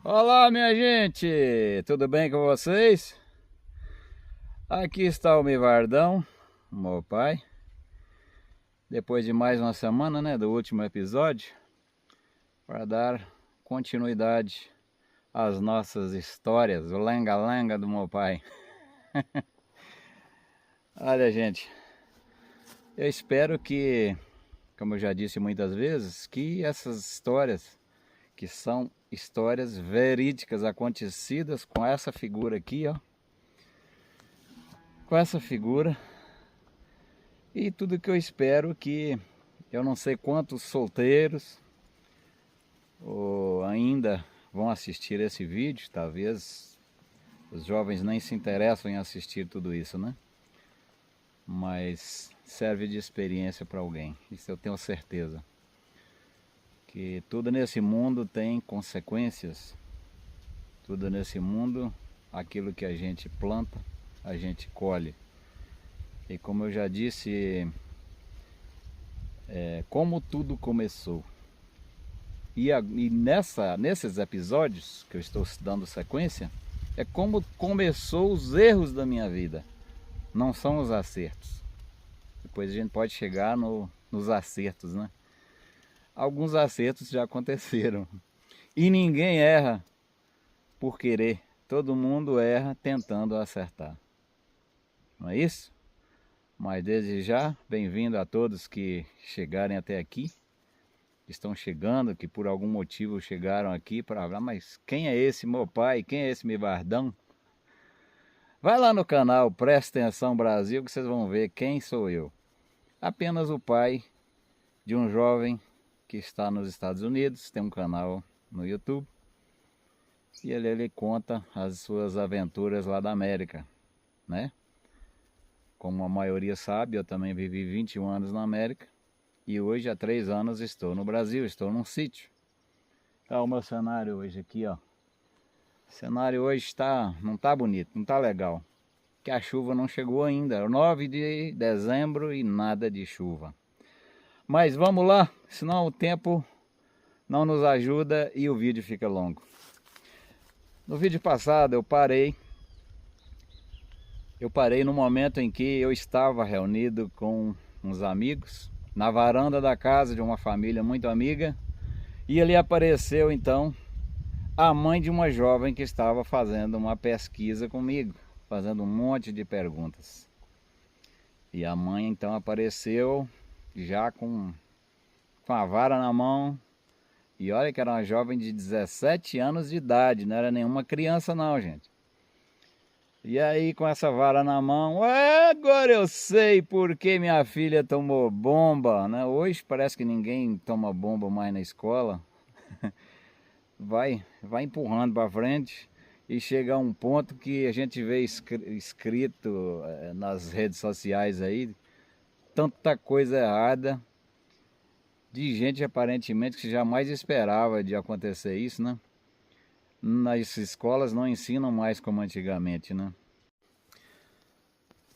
Olá, minha gente, tudo bem com vocês? Aqui está o Mivardão, meu pai. Depois de mais uma semana, né, do último episódio, para dar continuidade às nossas histórias, o lenga-lenga do meu pai. Olha, gente, eu espero que, como eu já disse muitas vezes, que essas histórias, que são histórias verídicas acontecidas com essa figura aqui, ó, com essa figura. E tudo que eu espero que eu não sei quantos solteiros ou ainda vão assistir esse vídeo, talvez os jovens nem se interessam em assistir tudo isso, né? Mas serve de experiência para alguém, isso eu tenho certeza. Que tudo nesse mundo tem consequências, tudo nesse mundo, aquilo que a gente planta, a gente colhe. E como eu já disse, como tudo começou. E nesses episódios que eu estou dando sequência, é como começou os erros da minha vida, não são os acertos. Depois a gente pode chegar nos acertos, né? Alguns acertos já aconteceram. E ninguém erra por querer, todo mundo erra tentando acertar. Não é isso? Mas desde já, bem-vindo a todos que chegarem até aqui. Estão chegando, que por algum motivo chegaram aqui para falar, mas quem é esse meu pai? Quem é esse Mivardão? Vai lá no canal, presta atenção Brasil, que vocês vão ver quem sou eu. Apenas o pai de um jovem que está nos Estados Unidos, tem um canal no YouTube. E ele conta as suas aventuras lá da América, né? Como a maioria sabe, eu também vivi 21 anos na América. E hoje, há 3 anos, estou no Brasil, estou num sítio. Olha o meu cenário hoje aqui, ó. O cenário hoje não está bonito, não está legal. Que a chuva não chegou ainda. É 9 de dezembro e nada de chuva. Mas vamos lá, senão o tempo não nos ajuda e o vídeo fica longo. No vídeo passado eu parei no momento em que eu estava reunido com uns amigos na varanda da casa de uma família muito amiga. E ali apareceu então a mãe de uma jovem que estava fazendo uma pesquisa comigo, fazendo um monte de perguntas. E a mãe então apareceu já com a vara na mão. E olha que era uma jovem de 17 anos de idade, não era nenhuma criança não, gente. E aí com essa vara na mão, agora eu sei por que minha filha tomou bomba, né? Hoje parece que ninguém toma bomba mais na escola. Vai empurrando para frente e chega a um ponto que a gente vê escrito nas redes sociais aí, tanta coisa errada, de gente aparentemente que jamais esperava de acontecer isso, né? Nas escolas não ensinam mais como antigamente, né?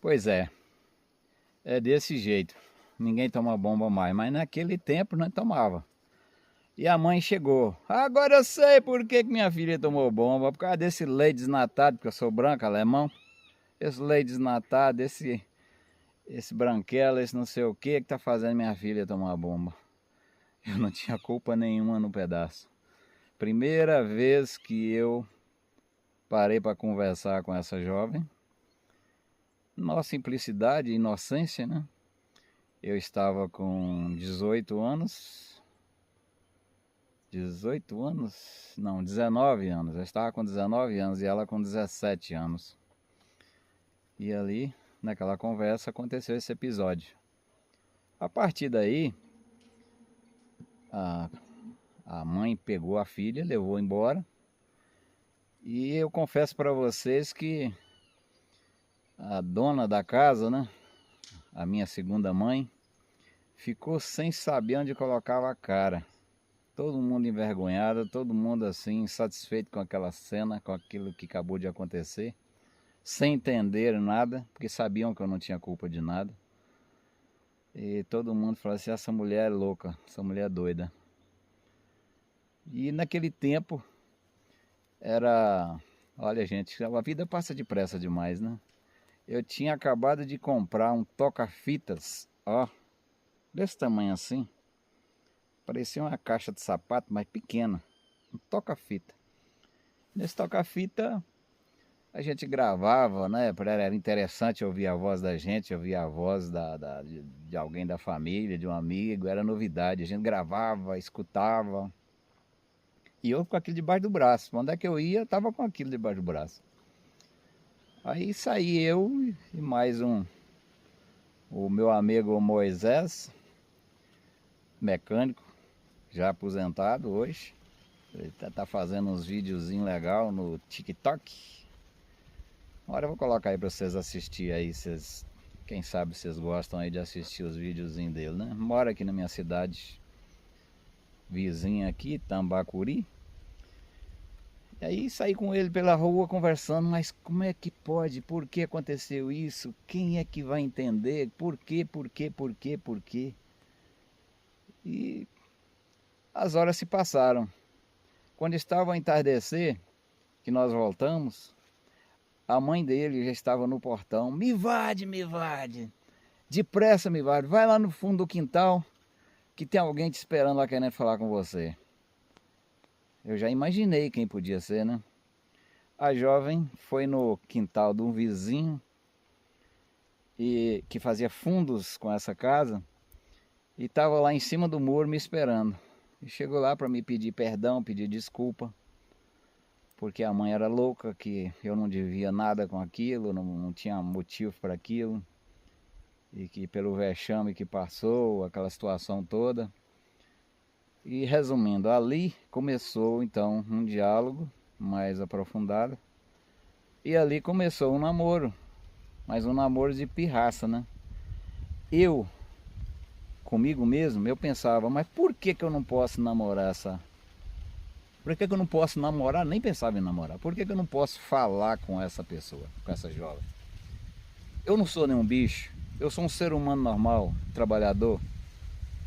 Pois é desse jeito, ninguém toma bomba mais, mas naquele tempo não tomava. E a mãe chegou. Agora eu sei por que minha filha tomou bomba. Por causa desse leite desnatado, porque eu sou branco, alemão. Esse leite desnatado, esse branquelo, esse não sei o que tá fazendo minha filha tomar bomba. Eu não tinha culpa nenhuma no pedaço. Primeira vez que eu parei para conversar com essa jovem. Nossa simplicidade e inocência, né? Eu estava com 18 anos. 18 anos? Não, 19 anos. Eu estava com 19 anos e ela com 17 anos. E ali, naquela conversa, aconteceu esse episódio. A partir daí, a mãe pegou a filha, levou embora. E eu confesso para vocês que a dona da casa, né, a minha segunda mãe, ficou sem saber onde colocava a cara. Todo mundo envergonhado, todo mundo assim, insatisfeito com aquela cena, com aquilo que acabou de acontecer, sem entender nada, porque sabiam que eu não tinha culpa de nada. E todo mundo falou assim, essa mulher é louca, essa mulher é doida. E naquele tempo, Era... Olha, gente, a vida passa depressa demais, né? Eu tinha acabado de comprar um toca-fitas, ó, desse tamanho assim. Parecia uma caixa de sapato, mas pequena. Um toca-fita. Nesse toca-fita a gente gravava, né? Era interessante ouvir a voz da gente, ouvir a voz de alguém da família, de um amigo, era novidade. A gente gravava, escutava. E eu com aquilo debaixo do braço. Onde é que eu ia, eu tava com aquilo debaixo do braço. Aí saí eu e mais o meu amigo Moisés, mecânico, já aposentado hoje. Ele tá fazendo uns videozinhos legal no TikTok. Uma hora eu vou colocar aí para vocês assistirem aí, vocês, quem sabe vocês gostam aí de assistir os videozinhos dele, né? Mora aqui na minha cidade vizinha aqui, Tambacuri. E aí saí com ele pela rua conversando, mas como é que pode? Por que aconteceu isso? Quem é que vai entender? Por quê? Por quê? Por quê? Por quê? E as horas se passaram. Quando estava a entardecer, que nós voltamos, a mãe dele já estava no portão. Mivade, Mivade! Depressa, Mivade, vai lá no fundo do quintal que tem alguém te esperando lá querendo falar com você. Eu já imaginei quem podia ser, né? A jovem foi no quintal de um vizinho e que fazia fundos com essa casa e estava lá em cima do muro me esperando. E chegou lá para me pedir perdão, pedir desculpa, porque a mãe era louca, que eu não devia nada com aquilo, não tinha motivo para aquilo, e que pelo vexame que passou, aquela situação toda. E resumindo, ali começou então um diálogo mais aprofundado, e ali começou um namoro, mas um namoro de pirraça, né? Eu, comigo mesmo, eu pensava, mas por que que eu não posso namorar essa... Por que que eu não posso namorar? Nem pensava em namorar. Por que que eu não posso falar com essa pessoa, com essa jovem? Eu não sou nenhum bicho. Eu sou um ser humano normal, trabalhador.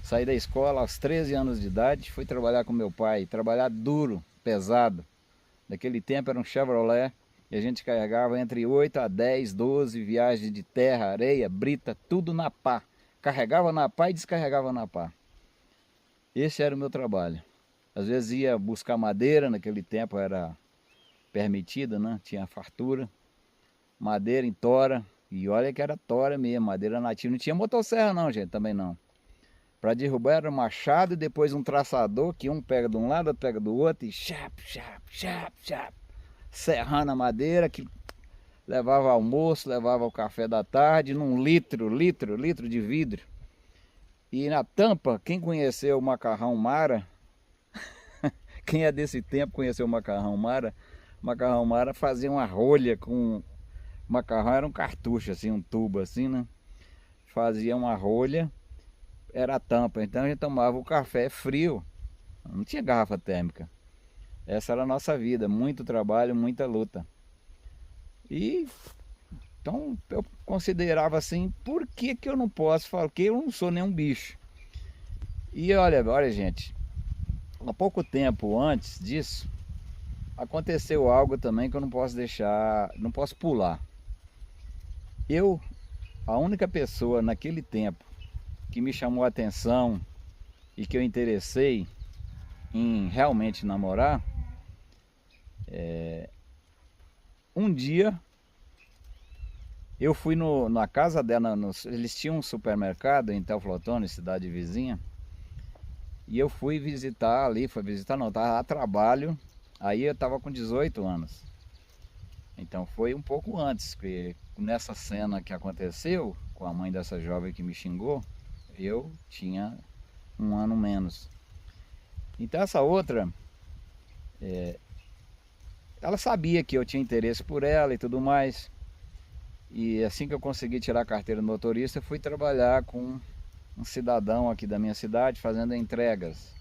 Saí da escola aos 13 anos de idade, fui trabalhar com meu pai, trabalhar duro, pesado. Naquele tempo era um Chevrolet e a gente carregava entre 8 a 10, 12 viagens de terra, areia, brita, tudo na pá. Carregava na pá e descarregava na pá. Esse era o meu trabalho. Às vezes ia buscar madeira, naquele tempo era permitida, né? Tinha fartura. Madeira em tora, e olha que era tora mesmo, madeira nativa. Não tinha motosserra não, gente, também não. Para derrubar era um machado e depois um traçador, que um pega de um lado, outro pega do outro, e chap, chap, chap, chap, serrando a madeira, que levava almoço, levava o café da tarde, num litro de vidro. E na tampa, quem conheceu o macarrão Mara, quem é desse tempo conheceu o macarrão Mara, fazia uma rolha com... Macarrão era um cartucho, assim, um tubo assim, né? Fazia uma rolha, era a tampa, então a gente tomava o café frio, não tinha garrafa térmica. Essa era a nossa vida, muito trabalho, muita luta. E então eu considerava assim, por que que eu não posso falar? Porque eu não sou nenhum bicho. E olha gente, há pouco tempo antes disso, aconteceu algo também que eu não posso deixar, não posso pular. A única pessoa naquele tempo que me chamou a atenção e que eu interessei em realmente namorar, um dia eu fui na casa dela, eles tinham um supermercado em Teoflotone, cidade vizinha, e eu fui visitar ali, estava a trabalho, aí eu estava com 18 anos. Então foi um pouco antes, que nessa cena que aconteceu com a mãe dessa jovem que me xingou, eu tinha um ano menos. Então essa outra, ela sabia que eu tinha interesse por ela e tudo mais. E assim que eu consegui tirar a carteira de motorista, fui trabalhar com um cidadão aqui da minha cidade, fazendo entregas,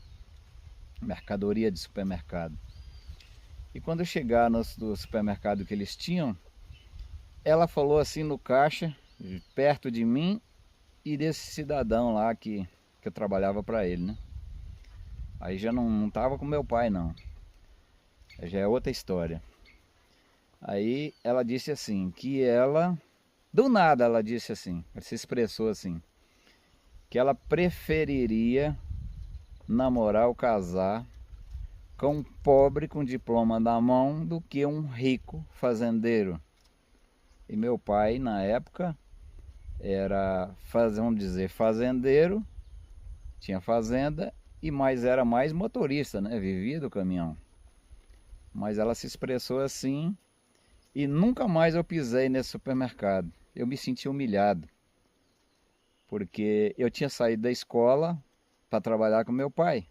mercadoria de supermercado. E quando eu chegar no supermercado que eles tinham, ela falou assim no caixa, perto de mim e desse cidadão lá que eu trabalhava para ele, né? Aí já não tava com meu pai não. já é outra história. Aí ela disse assim, que ela, do nada ela disse assim, ela se expressou assim, que ela preferiria namorar ou casar com um pobre com diploma na mão do que um rico fazendeiro. E meu pai, na época, era, vamos dizer, fazendeiro, tinha fazenda, era mais motorista, né? Vivia do caminhão. Mas ela se expressou assim e nunca mais eu pisei nesse supermercado. Eu me senti humilhado, porque eu tinha saído da escola para trabalhar com meu pai.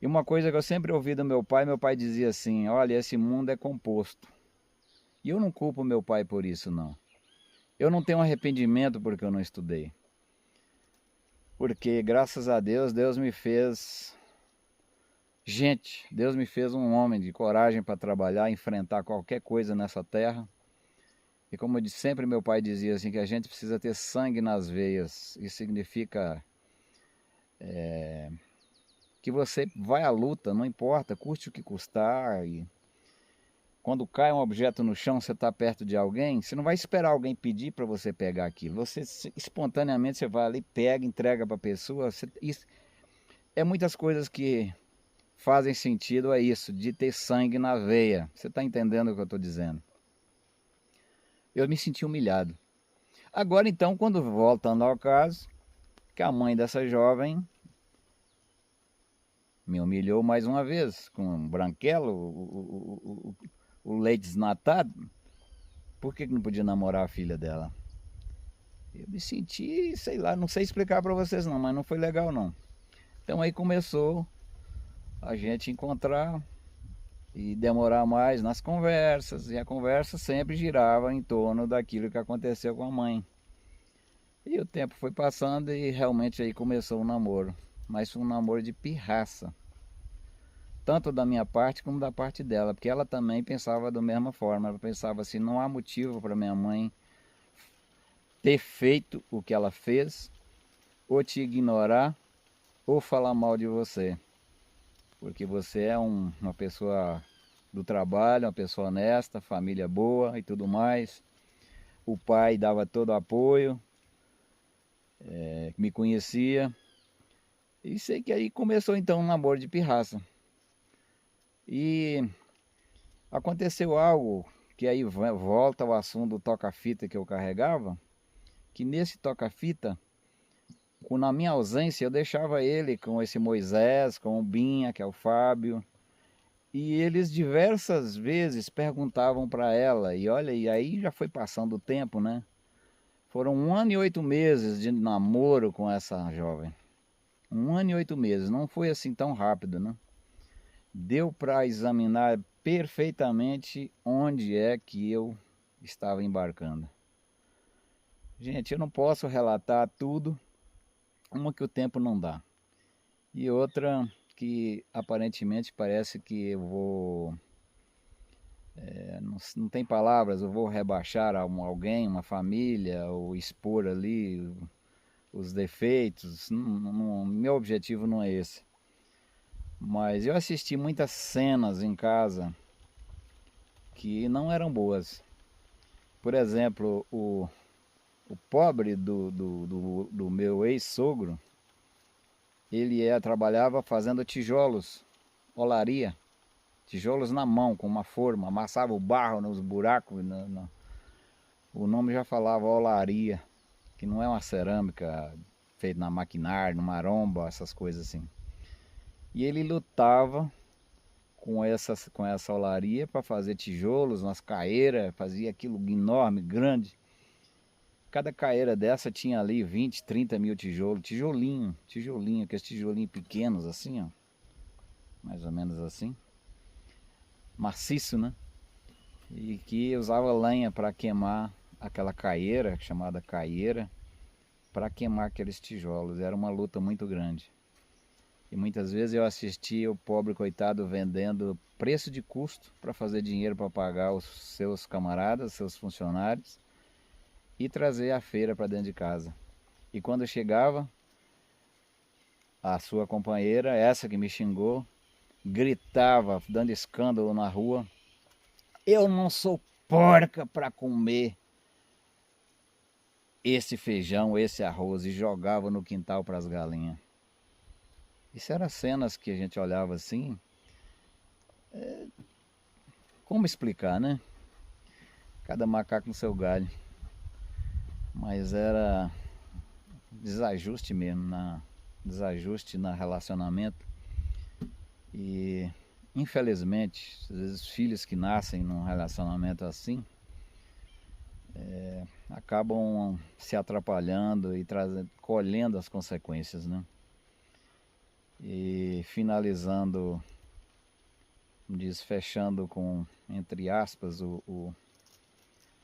E uma coisa que eu sempre ouvi do meu pai dizia assim, olha, esse mundo é composto. E eu não culpo meu pai por isso, não. Eu não tenho arrependimento porque eu não estudei. Porque, graças a Deus, Deus me fez gente. Deus me fez um homem de coragem para trabalhar, enfrentar qualquer coisa nessa terra. E como eu disse, sempre meu pai dizia assim, que a gente precisa ter sangue nas veias. Isso significa que você vai à luta, não importa, custe o que custar. E quando cai um objeto no chão, você está perto de alguém, você não vai esperar alguém pedir para você pegar aquilo. Você espontaneamente você vai ali, pega, entrega para a pessoa. Isso é muitas coisas que fazem sentido, é isso, de ter sangue na veia. Você está entendendo o que eu estou dizendo? Eu me senti humilhado. Agora então, quando voltando ao caso, que a mãe dessa jovem me humilhou mais uma vez, com um branquelo, o leite desnatado. Por que não podia namorar a filha dela? Eu me senti, sei lá, não sei explicar para vocês não, mas não foi legal não. Então aí começou a gente encontrar e demorar mais nas conversas, e a conversa sempre girava em torno daquilo que aconteceu com a mãe. E o tempo foi passando e realmente aí começou o namoro, mas foi um namoro de pirraça. Tanto da minha parte como da parte dela, porque ela também pensava da mesma forma, ela pensava assim, não há motivo para minha mãe ter feito o que ela fez, ou te ignorar, ou falar mal de você. Porque você é uma pessoa do trabalho, uma pessoa honesta, família boa e tudo mais. O pai dava todo o apoio, me conhecia. E sei que aí começou então um namoro de pirraça. E aconteceu algo que aí volta ao assunto do toca-fita que eu carregava, que nesse toca-fita, na minha ausência, eu deixava ele com esse Moisés, com o Binha, que é o Fábio, e eles diversas vezes perguntavam para ela, e olha, e aí já foi passando o tempo, né? Foram 1 ano e 8 meses de namoro com essa jovem. 1 ano e 8 meses, não foi assim tão rápido, né? Deu para examinar perfeitamente onde é que eu estava embarcando. Gente, eu não posso relatar tudo, uma que o tempo não dá. E outra que aparentemente parece que eu vou... não tem palavras, eu vou rebaixar alguém, uma família, ou expor ali os defeitos. Meu objetivo não é esse. Mas eu assisti muitas cenas em casa que não eram boas. Por exemplo, o pobre do meu ex-sogro, ele trabalhava fazendo tijolos, olaria, tijolos na mão, com uma forma, amassava o barro nos buracos, o nome já falava olaria, que não é uma cerâmica feita na maquinária, no maromba, essas coisas assim. E ele lutava com essa olaria para fazer tijolos, umas caeiras, fazia aquilo enorme, grande. Cada caeira dessa tinha ali 20, 30 mil tijolos, tijolinho, aqueles tijolinhos pequenos assim, ó, mais ou menos assim, maciço, né? E que usava lenha para queimar aquela caeira, chamada caeira, para queimar aqueles tijolos. Era uma luta muito grande. E muitas vezes eu assistia o pobre coitado vendendo preço de custo para fazer dinheiro para pagar os seus camaradas, seus funcionários, e trazer a feira para dentro de casa. E quando chegava, a sua companheira, essa que me xingou, gritava, dando escândalo na rua: eu não sou porca para comer esse feijão, esse arroz, e jogava no quintal para as galinhas. Isso eram cenas que a gente olhava assim, como explicar, né? Cada macaco no seu galho. Mas era desajuste mesmo, desajuste no relacionamento. E infelizmente, às vezes filhos que nascem num relacionamento assim, acabam se atrapalhando e colhendo as consequências, né? E finalizando, fechando com, entre aspas,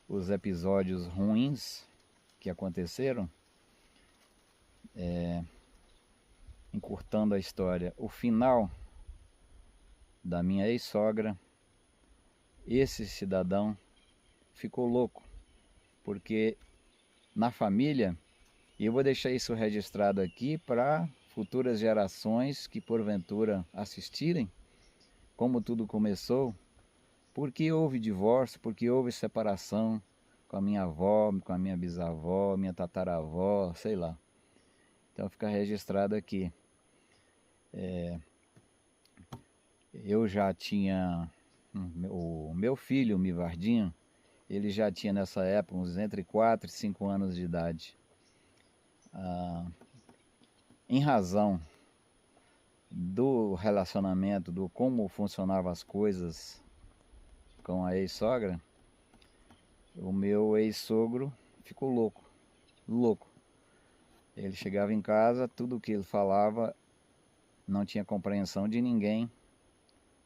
os episódios ruins que aconteceram, encurtando a história, o final da minha ex-sogra, esse cidadão ficou louco, porque na família, e eu vou deixar isso registrado aqui para futuras gerações que porventura assistirem, como tudo começou, porque houve divórcio, porque houve separação com a minha avó, com a minha bisavó, minha tataravó, sei lá. Então fica registrado aqui. Eu já tinha, o meu filho, o Mivardinho, ele já tinha nessa época uns entre 4 e 5 anos de idade. Em razão do relacionamento, do como funcionavam as coisas com a ex-sogra, o meu ex-sogro ficou louco. Ele chegava em casa, tudo que ele falava não tinha compreensão de ninguém,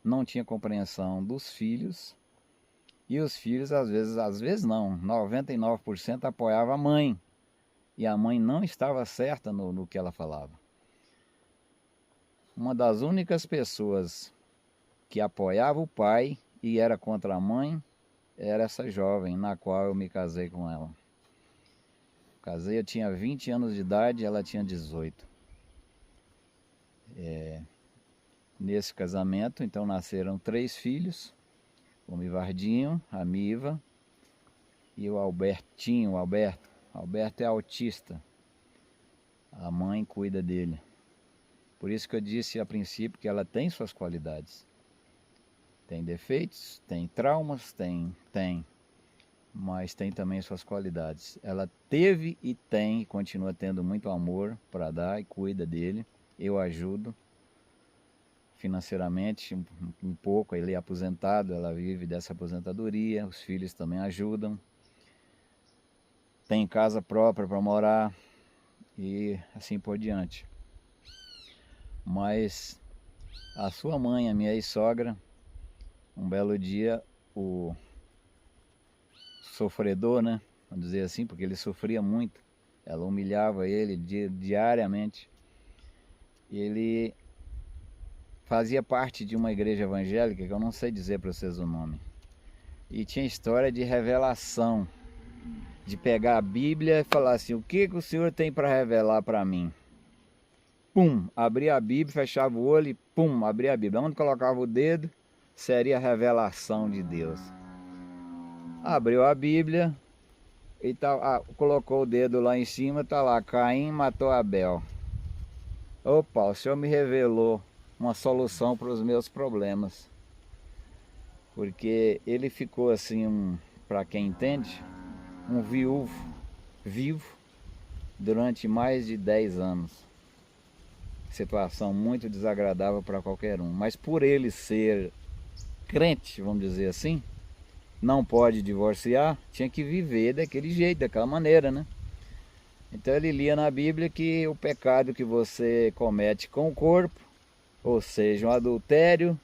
não tinha compreensão dos filhos, e os filhos às vezes não, 99% apoiavam a mãe, e a mãe não estava certa no que ela falava. Uma das únicas pessoas que apoiava o pai e era contra a mãe era essa jovem na qual eu me casei com ela. Casei, eu tinha 20 anos de idade, ela tinha 18. Nesse casamento, então, nasceram 3 filhos, o Mivardinho, a Miva e o Albertinho, o Alberto. Alberto é autista, a mãe cuida dele. Por isso que eu disse a princípio que ela tem suas qualidades. Tem defeitos, tem traumas, tem, mas tem também suas qualidades. Ela teve e tem, e continua tendo muito amor para dar e cuida dele. Eu ajudo financeiramente um pouco, ele é aposentado, ela vive dessa aposentadoria, os filhos também ajudam. Tem casa própria para morar e assim por diante. Mas a sua mãe, a minha ex-sogra, um belo dia, o sofredor, né? Vamos dizer assim, porque ele sofria muito. Ela humilhava ele diariamente. Ele fazia parte de uma igreja evangélica, que eu não sei dizer para vocês o nome. E tinha história de revelação, de pegar a Bíblia e falar assim: o que o Senhor tem para revelar para mim? Pum, abria a Bíblia, fechava o olho e pum, abria a Bíblia. Onde colocava o dedo, seria a revelação de Deus. Abriu a Bíblia e colocou o dedo lá em cima, tá lá: Caim matou Abel. Opa, o Senhor me revelou uma solução para os meus problemas. Porque ele ficou assim, para quem entende, um vivo durante mais de 10 anos. Situação muito desagradável para qualquer um. Mas por ele ser crente, vamos dizer assim, não pode divorciar, tinha que viver daquele jeito, daquela maneira, né? Então ele lia na Bíblia que o pecado que você comete com o corpo, ou seja, um adultério,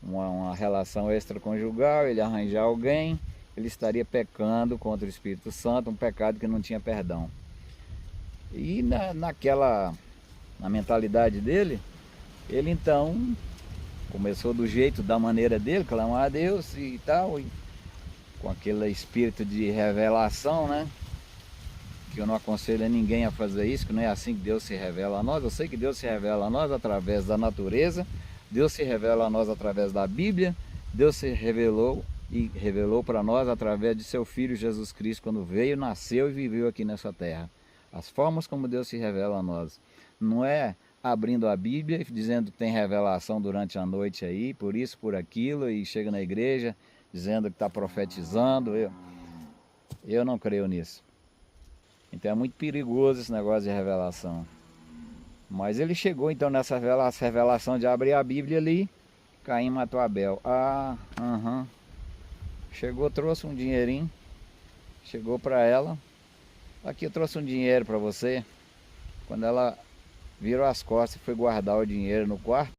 uma relação extraconjugal, ele arranjar alguém, ele estaria pecando contra o Espírito Santo, um pecado que não tinha perdão. E na mentalidade dele, ele então começou do jeito, da maneira dele, clamar a Deus e tal, e com aquele espírito de revelação, né? Que eu não aconselho a ninguém a fazer isso, que não é assim que Deus se revela a nós. Eu sei que Deus se revela a nós através da natureza, Deus se revela a nós através da Bíblia, Deus se revelou e revelou para nós através de seu Filho Jesus Cristo, quando veio, nasceu e viveu aqui nessa terra. As formas como Deus se revela a nós. Não é abrindo a Bíblia, dizendo que tem revelação durante a noite aí, por isso, por aquilo, e chega na igreja dizendo que está profetizando. Eu não creio nisso. Então é muito perigoso esse negócio de revelação. Mas ele chegou então nessa revelação de abrir a Bíblia ali, Caim matou Abel. Chegou, trouxe um dinheirinho, chegou para ela. Aqui eu trouxe um dinheiro para você. Quando ela virou as costas e foi guardar o dinheiro no quarto,